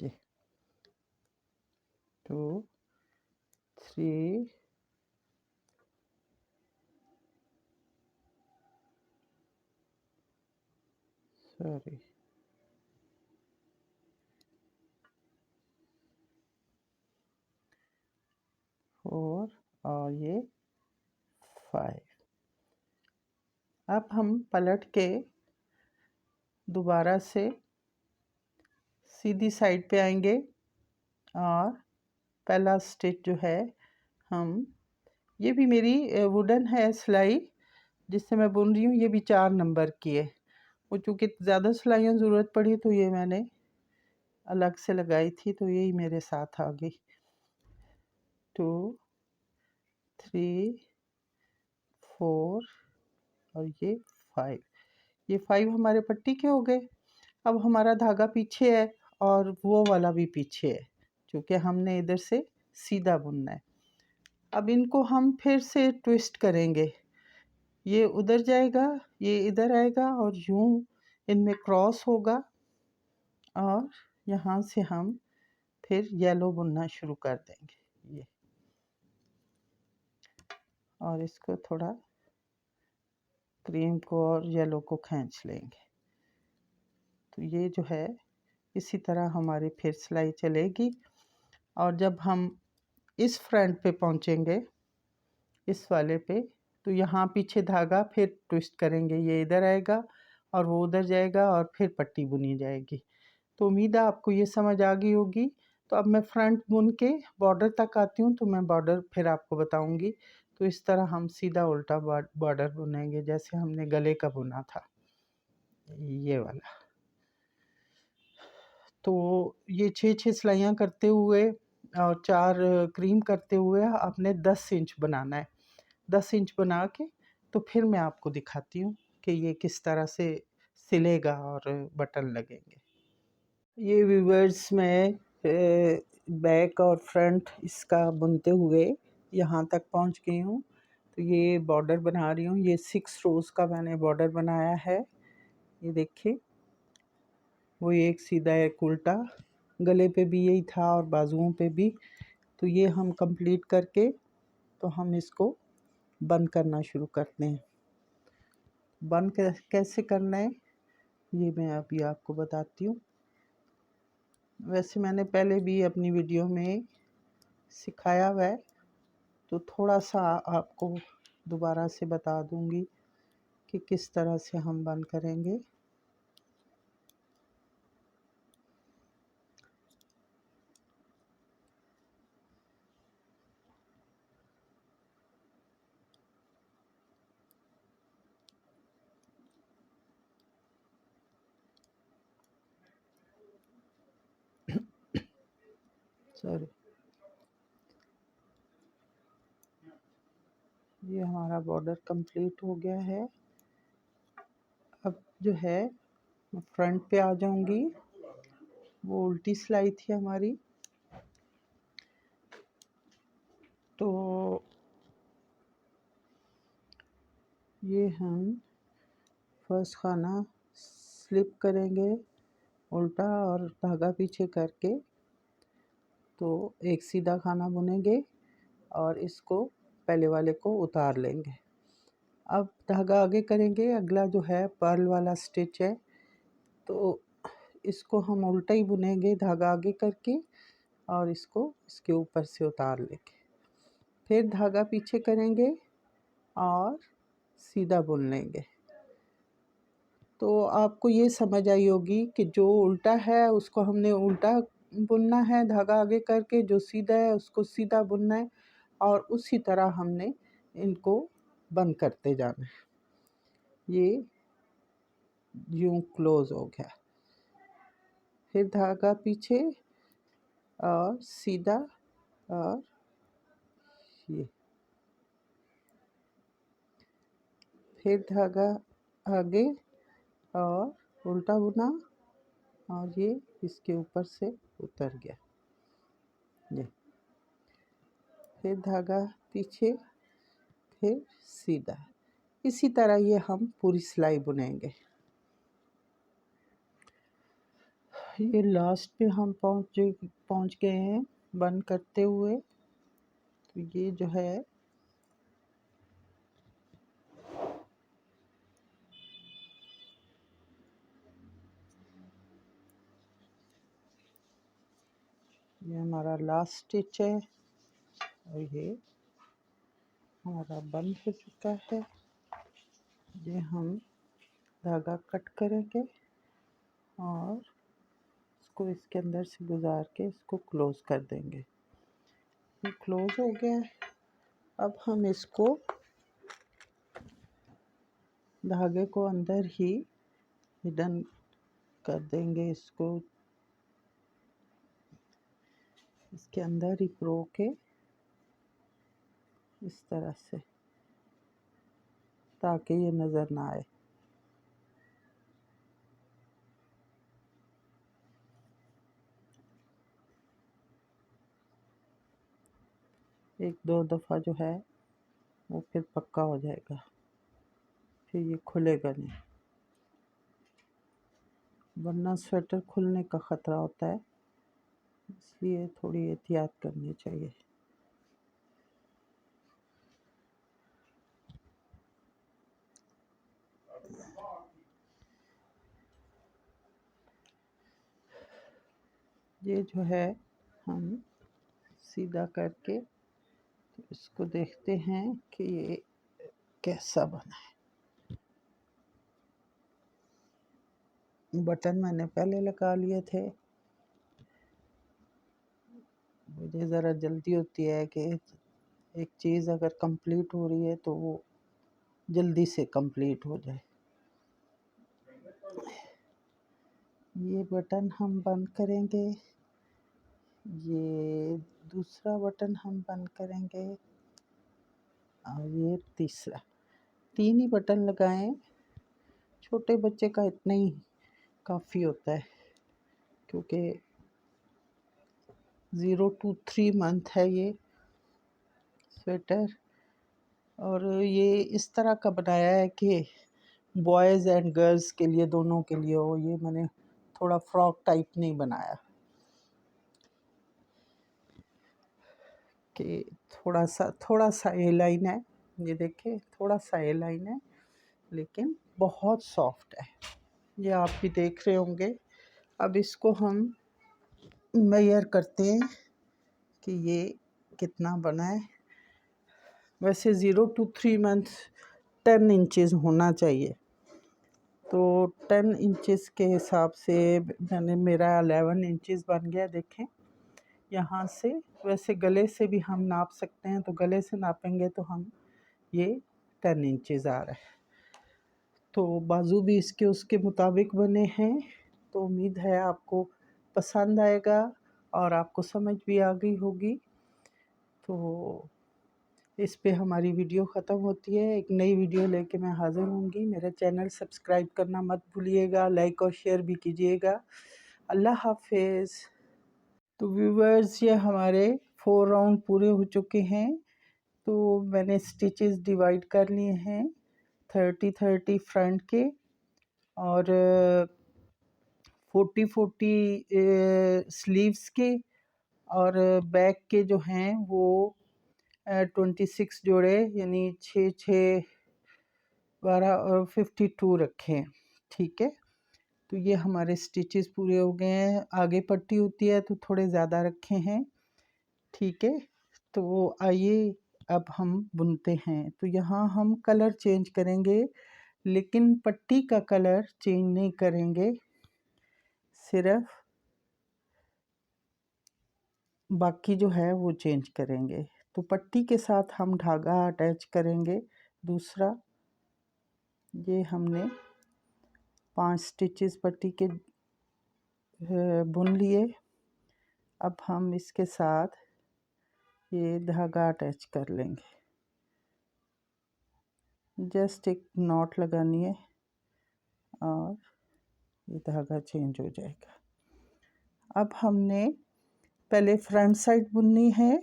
ये 2 3 सॉरी 4 और ये 5। अब हम पलट के दोबारा से सीधी साइड पे आएंगे और पहला स्टिच जो है हम, ये भी मेरी वुडन है सिलाई जिससे मैं बुन रही हूँ, ये भी 4 नंबर की है। वो चूँकि ज़्यादा सिलाइयाँ ज़रूरत पड़ी तो ये मैंने अलग से लगाई थी, तो यही मेरे साथ आ गई। 2 3 4 और ये 5, ये 5 हमारे पट्टी के हो गए। अब हमारा धागा पीछे है और वो वाला भी पीछे है, क्योंकि हमने इधर से सीधा बुनना है। अब इनको हम फिर से ट्विस्ट करेंगे, ये उधर जाएगा, ये इधर आएगा और यूं इनमें क्रॉस होगा और यहाँ से हम फिर येलो बुनना शुरू कर देंगे ये, और इसको थोड़ा क्रीम को और येलो को खींच लेंगे। तो ये जो है इसी तरह हमारी फिर सिलाई चलेगी। और जब हम इस फ्रंट पे पहुंचेंगे, इस वाले पे, तो यहाँ पीछे धागा फिर ट्विस्ट करेंगे, ये इधर आएगा और वो उधर जाएगा और फिर पट्टी बुनी जाएगी। तो उम्मीद है आपको ये समझ आ गई होगी। तो अब मैं फ्रंट बुन के बॉर्डर तक आती हूँ, तो मैं बॉर्डर फिर आपको बताऊँगी। तो इस तरह हम सीधा उल्टा बॉर्डर बुनेंगे जैसे हमने गले का बुना था, ये वाला। तो ये 6-6 सिलाइयाँ करते हुए और 4 क्रीम करते हुए आपने 10 इंच बनाना है। 10 इंच बना के तो फिर मैं आपको दिखाती हूँ कि ये किस तरह से सिलेगा और बटन लगेंगे। ये व्यूवर्स मैं बैक और फ्रंट इसका बुनते हुए यहाँ तक पहुँच गई हूँ। तो ये बॉर्डर बना रही हूँ, ये 6 रोज़ का मैंने बॉर्डर बनाया है। ये देखिए, वो एक सीधा एक उल्टा, गले पे भी यही था और बाजुओं पे भी। तो ये हम कंप्लीट करके तो हम इसको बंद करना शुरू करते हैं। बंद कैसे करना है ये मैं अभी आपको बताती हूँ। वैसे मैंने पहले भी अपनी वीडियो में सिखाया हुआ है, तो थोड़ा सा आपको दोबारा से बता दूँगी कि किस तरह से हम बंद करेंगे। सॉरी, ये हमारा बॉर्डर कंप्लीट हो गया है। अब जो है मैं फ्रंट पे आ जाऊंगी, वो उल्टी सिलाई थी हमारी। तो ये हम फर्स्ट खाना स्लिप करेंगे उल्टा और धागा पीछे करके, तो एक सीधा खाना बुनेंगे और इसको पहले वाले को उतार लेंगे। अब धागा आगे करेंगे, अगला जो है पर्ल वाला स्टिच है, तो इसको हम उल्टा ही बुनेंगे धागा आगे करके और इसको इसके ऊपर से उतार लेंगे। फिर धागा पीछे करेंगे और सीधा बुन लेंगे। तो आपको ये समझ आई होगी कि जो उल्टा है उसको हमने उल्टा बुनना है धागा आगे करके, जो सीधा है उसको सीधा बुनना है, और उसी तरह हमने इनको बंद करते जाना है। ये यूं क्लोज हो गया, फिर धागा पीछे और सीधा और ये, फिर धागा आगे और उल्टा बुना और ये इसके ऊपर से उतर गया, ये फिर धागा पीछे फिर सीधा। इसी तरह ये हम पूरी सिलाई बुनेंगे। ये लास्ट पे हम पहुंच गए हैं बंद करते हुए। तो ये जो है ये हमारा लास्ट स्टिच है और ये हमारा बंद हो चुका है। ये हम धागा कट करेंगे और इसको इसके अंदर से गुजार के इसको क्लोज़ कर देंगे। ये क्लोज़ हो गया है। अब हम इसको धागे को अंदर ही हिडन कर देंगे, इसको इसके अंदर ही प्रो के इस तरह से, ताकि ये नज़र ना आए। एक दो दफ़ा जो है वो फिर पक्का हो जाएगा, फिर ये खुलेगा नहीं, वरना स्वेटर खुलने का ख़तरा होता है, इसलिए थोड़ी एहतियात करनी चाहिए। ये जो है हम सीधा करके इसको देखते हैं कि ये कैसा बना है। बटन मैंने पहले लगा लिए थे, मुझे ज़रा जल्दी होती है कि एक चीज़ अगर कंप्लीट हो रही है तो वो जल्दी से कंप्लीट हो जाए। ये बटन हम बंद करेंगे, ये दूसरा बटन हम बंद करेंगे और ये तीसरा। 3 ही बटन लगाएं, छोटे बच्चे का इतना ही काफ़ी होता है, क्योंकि 0 to 3 मंथ है ये स्वेटर, और ये इस तरह का बनाया है कि बॉयज़ एंड गर्ल्स के लिए, दोनों के लिए हो। ये मैंने थोड़ा फ्रॉक टाइप नहीं बनाया कि थोड़ा सा ए लाइन है, ये देखिए थोड़ा सा ए लाइन है, लेकिन बहुत सॉफ्ट है, ये आप भी देख रहे होंगे। अब इसको हम मेजर करते हैं कि ये कितना बना है। वैसे 0 to 3 मंथ 10 इंचज़ होना चाहिए, तो 10 इंचज़ के हिसाब से मेरा 11 इंचज़ बन गया। देखें यहाँ से, वैसे गले से भी हम नाप सकते हैं, तो गले से नापेंगे तो हम ये 10 इंचज़ आ रहा है। तो बाजू भी इसके उसके मुताबिक बने हैं, तो उम्मीद है आपको पसंद आएगा और आपको समझ भी आ गई होगी। तो इस पे हमारी वीडियो ख़त्म होती है। एक नई वीडियो लेके मैं हाज़िर होंगी। मेरा चैनल सब्सक्राइब करना मत भूलिएगा, लाइक और शेयर भी कीजिएगा। अल्लाह हाफ़िज़। तो व्यूवर्स, ये हमारे 4 राउंड पूरे हो चुके हैं। तो मैंने स्टिचेस डिवाइड कर लिए हैं 30-30 फ्रंट के और 40-40 स्लीव्स के, और बैक के जो हैं वो 26 जोड़े, यानी 6-6 12 और 52 रखे हैं। ठीक है, तो ये हमारे स्टिचेस पूरे हो गए हैं। आगे पट्टी होती है तो थोड़े ज़्यादा रखे हैं। ठीक है, तो आइए अब हम बुनते हैं। तो यहाँ हम कलर चेंज करेंगे, लेकिन पट्टी का कलर चेंज नहीं करेंगे, सिर्फ बाकी जो है वो चेंज करेंगे। तो पट्टी के साथ हम धागा अटैच करेंगे दूसरा। ये हमने 5 स्टिचेस पट्टी के बुन लिए। अब हम इसके साथ ये धागा अटैच कर लेंगे, जस्ट एक नॉट लगानी है और ये धागा चेंज हो जाएगा। अब हमने पहले फ्रंट साइड बुननी है,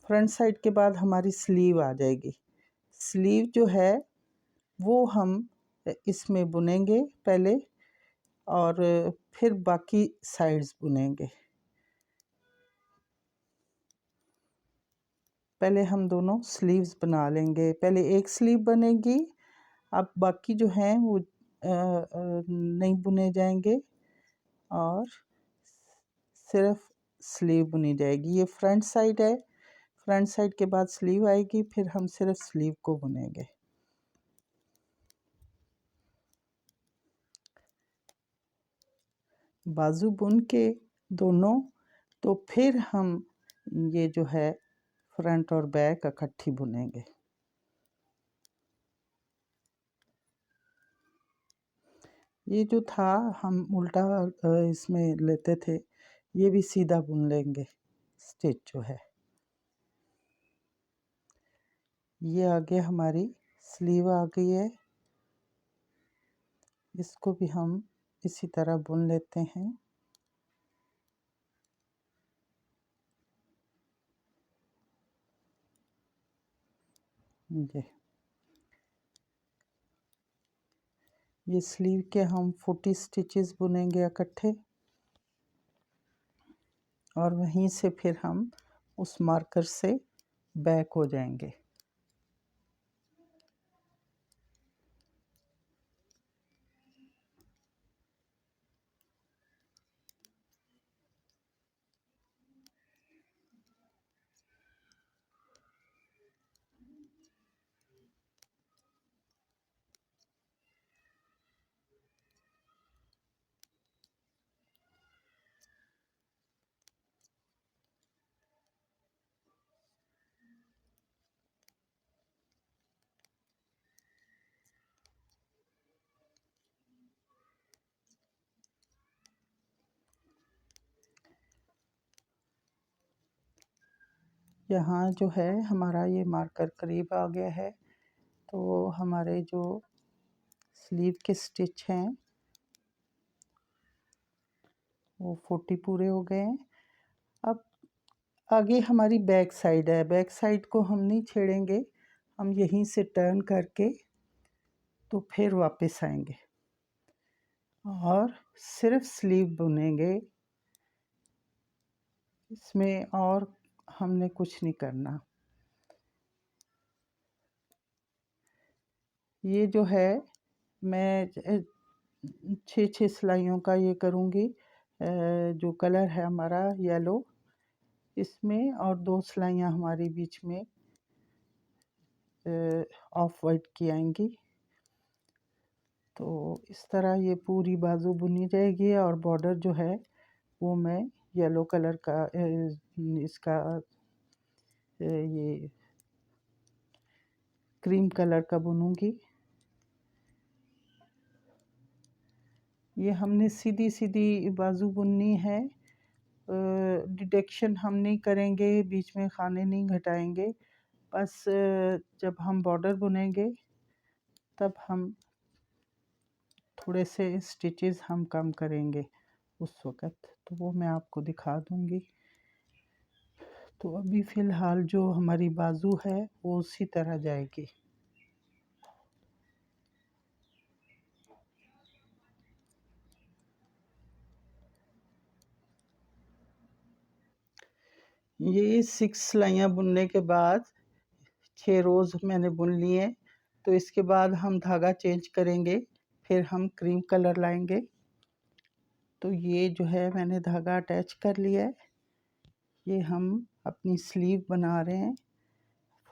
फ्रंट साइड के बाद हमारी स्लीव आ जाएगी। स्लीव जो है वो हम इसमें बुनेंगे पहले, और फिर बाकी साइड्स बुनेंगे। पहले हम दोनों स्लीव्स बना लेंगे। पहले एक स्लीव बनेगी, अब बाकी जो हैं वो नहीं बुने जाएंगे और सिर्फ स्लीव बुनी जाएगी। ये फ्रंट साइड है, फ्रंट साइड के बाद स्लीव आएगी, फिर हम सिर्फ स्लीव को बुनेंगे। बाजू बुन के दोनों, तो फिर हम ये जो है फ्रंट और बैक इकट्ठी बुनेंगे। ये जो था हम उल्टा इसमें लेते थे, ये भी सीधा बुन लेंगे स्टिच जो है। ये आगे हमारी स्लीव आ गई है, इसको भी हम इसी तरह बुन लेते हैं। ये स्लीव के हम 40 स्टिचेस बुनेंगे इकट्ठे, और वहीं से फिर हम उस मार्कर से बैक हो जाएंगे। यहाँ जो है हमारा ये मार्कर करीब आ गया है, तो हमारे जो स्लीव के स्टिच हैं वो 40 पूरे हो गए हैं। अब आगे हमारी बैक साइड है, बैक साइड को हम नहीं छेड़ेंगे, हम यहीं से टर्न करके तो फिर वापस आएंगे और सिर्फ स्लीव बुनेंगे। इसमें और हमने कुछ नहीं करना। ये जो है मैं 6 सिलाइयों का ये करूँगी। जो कलर है हमारा येलो, इसमें और 2 सिलाइयाँ हमारी बीच में ऑफ वाइट की आएंगी। तो इस तरह ये पूरी बाजू बुनी जाएगी और बॉर्डर जो है वो मैं येलो कलर का इसका ये क्रीम कलर का बुनूंगी। ये हमने सीधी सीधी बाजू बुननी है, डिडक्शन हम नहीं करेंगे, बीच में खाने नहीं घटाएंगे। बस जब हम बॉर्डर बुनेंगे तब हम थोड़े से स्टिचेस हम कम करेंगे उस वक़्त, तो वो मैं आपको दिखा दूंगी। तो अभी फ़िलहाल जो हमारी बाजू है वो उसी तरह जाएगी। ये 6 सिलाइयाँ बुनने के बाद 6 रोज़ मैंने बुन लिए। तो इसके बाद हम धागा चेंज करेंगे, फिर हम क्रीम कलर लाएंगे। तो ये जो है मैंने धागा अटैच कर लिया है। ये हम अपनी स्लीव बना रहे हैं।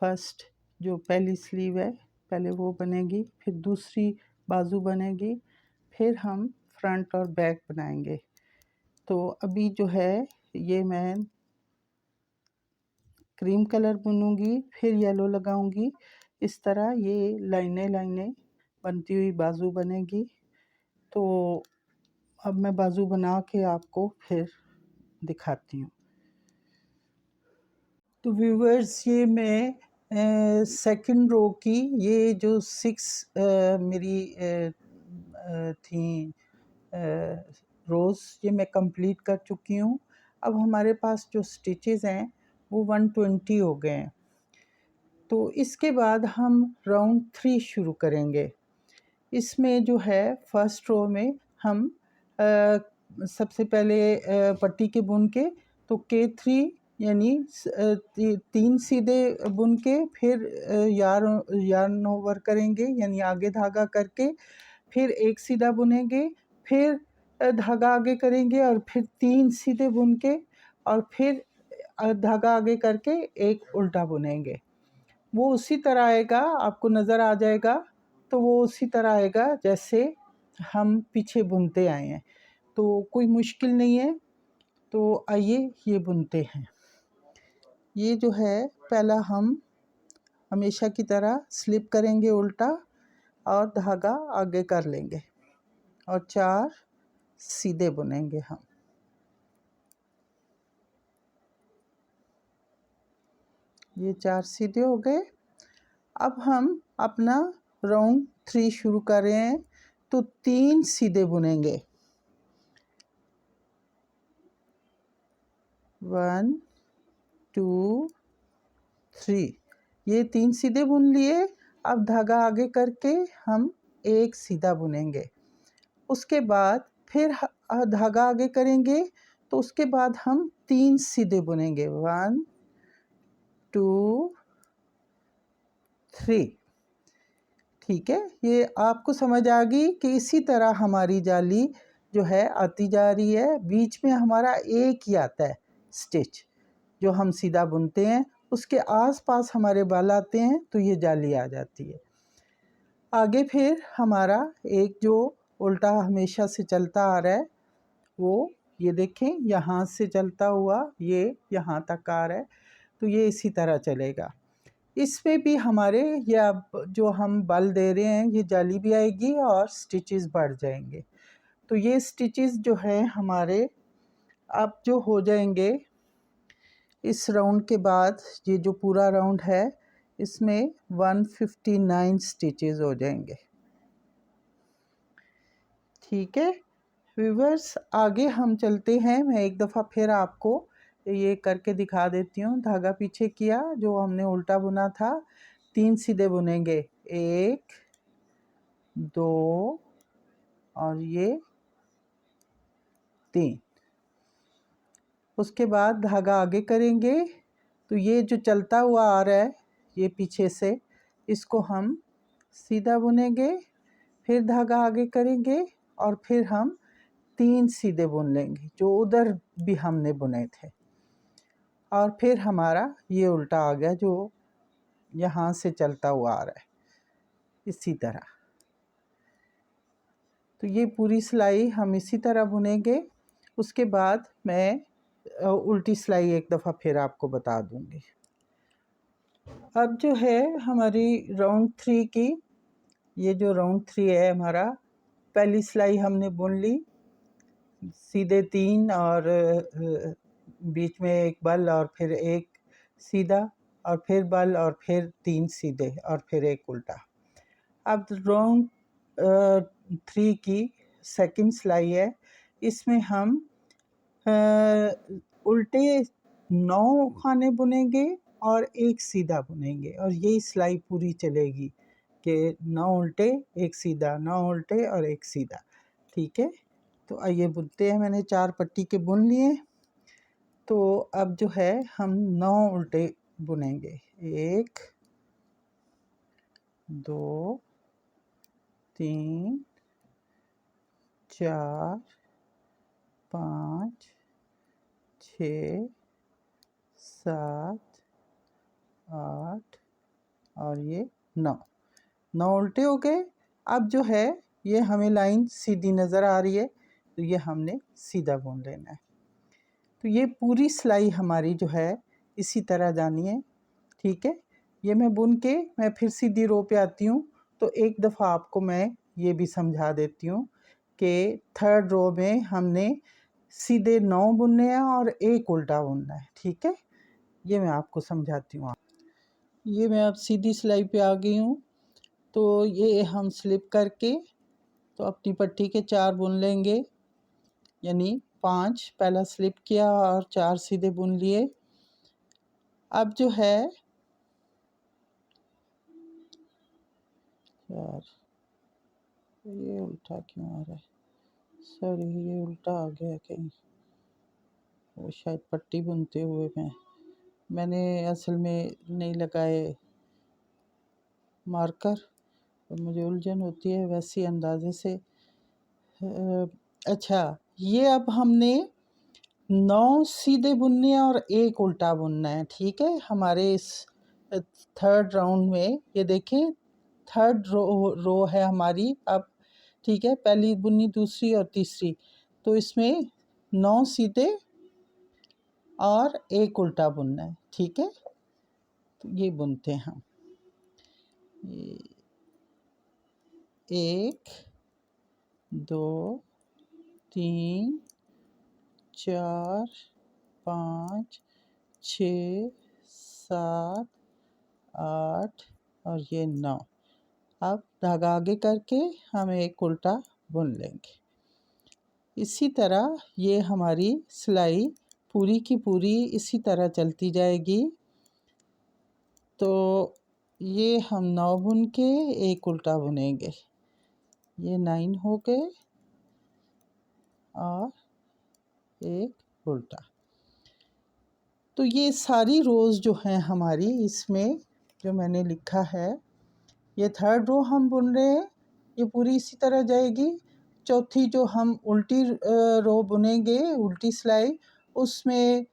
फर्स्ट जो पहली स्लीव है पहले वो बनेगी, फिर दूसरी बाजू बनेगी, फिर हम फ्रंट और बैक बनाएंगे। तो अभी जो है ये मैं क्रीम कलर बुनूंगी, फिर येलो लगाऊंगी। इस तरह ये लाइनें लाइनें बनती हुई बाजू बनेगी। तो अब मैं बाजू बना के आपको फिर दिखाती हूँ। तो व्यूवर्स ये मैं सेकंड रो की ये जो 6 मेरी थी रोज़, ये मैं कंप्लीट कर चुकी हूँ। अब हमारे पास जो स्टिचेस हैं वो 120 हो गए हैं। तो इसके बाद हम राउंड 3 शुरू करेंगे। इसमें जो है फर्स्ट रो में हम सबसे पहले पट्टी के बुन के तो K3 यानी 3 सीधे बुन के फिर यार्न ओवर करेंगे, यानी आगे धागा करके फिर एक सीधा बुनेंगे, फिर धागा आगे करेंगे और फिर 3 सीधे बुन के और फिर धागा आगे करके एक उल्टा बुनेंगे। वो उसी तरह आएगा, आपको नज़र आ जाएगा। तो वो उसी तरह आएगा जैसे हम पीछे बुनते आए हैं। तो कोई मुश्किल नहीं है। तो आइए ये बुनते हैं। ये जो है पहला हम हमेशा की तरह स्लिप करेंगे उल्टा और धागा आगे कर लेंगे और 4 सीधे बुनेंगे हम। ये 4 सीधे हो गए। अब हम अपना राउंड 3 शुरू कर रहे हैं, तो 3 सीधे बुनेंगे। 1 2 3, ये 3 सीधे बुन लिए। अब धागा आगे करके हम एक सीधा बुनेंगे। उसके बाद फिर धागा आगे करेंगे, तो उसके बाद हम 3 सीधे बुनेंगे। 1 2 3। ठीक है, ये आपको समझ आ गई कि इसी तरह हमारी जाली जो है आती जा रही है। बीच में हमारा एक ही आता है स्टिच जो हम सीधा बुनते हैं, उसके आसपास हमारे बाल आते हैं तो ये जाली आ जाती है। आगे फिर हमारा एक जो उल्टा हमेशा से चलता आ रहा है, वो ये देखें यहाँ से चलता हुआ ये यहाँ तक आ रहा है, तो ये इसी तरह चलेगा। इसमें भी हमारे ये अब जो हम बल दे रहे हैं, ये जाली भी आएगी और स्टिचेस बढ़ जाएंगे। तो ये स्टिचेस जो है हमारे अब जो हो जाएंगे इस राउंड के बाद, ये जो पूरा राउंड है इसमें 159 स्टिचेस हो जाएंगे। ठीक है व्यूअर्स, आगे हम चलते हैं। मैं एक दफ़ा फिर आपको ये करके दिखा देती हूँ। धागा पीछे किया, जो हमने उल्टा बुना था, 3 सीधे बुनेंगे। 1 2 और ये 3। उसके बाद धागा आगे करेंगे, तो ये जो चलता हुआ आ रहा है ये पीछे से, इसको हम सीधा बुनेंगे। फिर धागा आगे करेंगे और फिर हम 3 सीधे बुन लेंगे जो उधर भी हमने बुने थे। और फिर हमारा ये उल्टा आ गया जो यहाँ से चलता हुआ आ रहा है इसी तरह। तो ये पूरी सिलाई हम इसी तरह बुनेंगे। उसके बाद मैं उल्टी सिलाई एक दफ़ा फिर आपको बता दूंगी। अब जो है हमारी राउंड 3 की, ये जो राउंड 3 है हमारा, पहली सिलाई हमने बुन ली, सीधे 3 और बीच में एक बल और फिर एक सीधा और फिर बल और फिर 3 सीधे और फिर एक उल्टा। अब राउंड 3 की सेकंड सिलाई है, इसमें हम उल्टे 9 खाने बुनेंगे और एक सीधा बुनेंगे और यही सिलाई पूरी चलेगी कि 9 उल्टे एक सीधा, 9 उल्टे और एक सीधा। ठीक है, तो आइए बुनते हैं। मैंने 4 पट्टी के बुन लिए, तो अब जो है हम 9 उल्टे बुनेंगे। 1 2 3 4 5 6 7 8 और ये 9 उल्टे हो गए। अब जो है ये हमें लाइन सीधी नज़र आ रही है, तो ये हमने सीधा बुन लेना है। तो ये पूरी सिलाई हमारी जो है इसी तरह जानी है। ठीक है, ये मैं बुन के मैं फिर सीधी रो पे आती हूँ, तो एक दफ़ा आपको मैं ये भी समझा देती हूँ कि थर्ड रो में हमने सीधे 9 बुनने हैं और एक उल्टा बुनना है। ठीक है, ये मैं आपको समझाती हूँ। ये मैं अब सीधी सिलाई पे आ गई हूँ, तो ये हम स्लिप करके तो अपनी पट्टी के 4 बुन लेंगे, यानी 5 पहला स्लिप किया और 4 सीधे बुन लिए। अब जो है 4, ये उल्टा क्यों आ रहा है, सॉरी ये उल्टा आ गया कहीं, वो शायद पट्टी बुनते हुए मैंने असल में नहीं लगाए मार्कर, तो मुझे उलझन होती है वैसी अंदाजे से। अच्छा, ये अब हमने 9 सीधे बुनने हैं और एक उल्टा बुनना है। ठीक है, हमारे इस थर्ड राउंड में ये देखें थर्ड रो है हमारी अब। ठीक है, पहली बुनी, दूसरी और तीसरी, तो इसमें 9 सीधे और एक उल्टा बुनना है। ठीक है, तो ये बुनते हैं हम। 1 2 3 4 5 6 7 8 और ये 9। अब धागा आगे करके हम एक उल्टा बुन लेंगे। इसी तरह ये हमारी सिलाई पूरी की पूरी इसी तरह चलती जाएगी। तो ये हम 9 बुन के एक उल्टा बुनेंगे। ये 9 हो गए और एक उल्टा। तो ये सारी रोज़ जो हैं हमारी, इसमें जो मैंने लिखा है, ये 3rd रो हम बुन रहे हैं, ये पूरी इसी तरह जाएगी। चौथी जो हम उल्टी रो बुनेंगे, उल्टी सिलाई, उसमें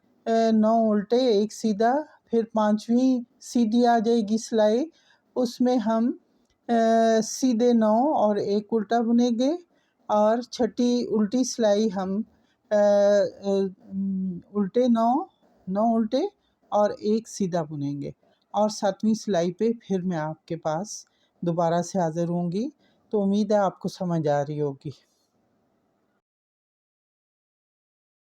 9 उल्टे एक सीधा, फिर 5वीं सीधी आ जाएगी सिलाई, उसमें हम सीधे 9 और एक उल्टा बुनेंगे। और छठी उल्टी सिलाई हम उल्टे 9 उल्टे और एक सीधा बुनेंगे। और 7वीं सिलाई पे फिर मैं आपके पास दोबारा से हाज़िर होंगी। तो उम्मीद है आपको समझ आ रही होगी।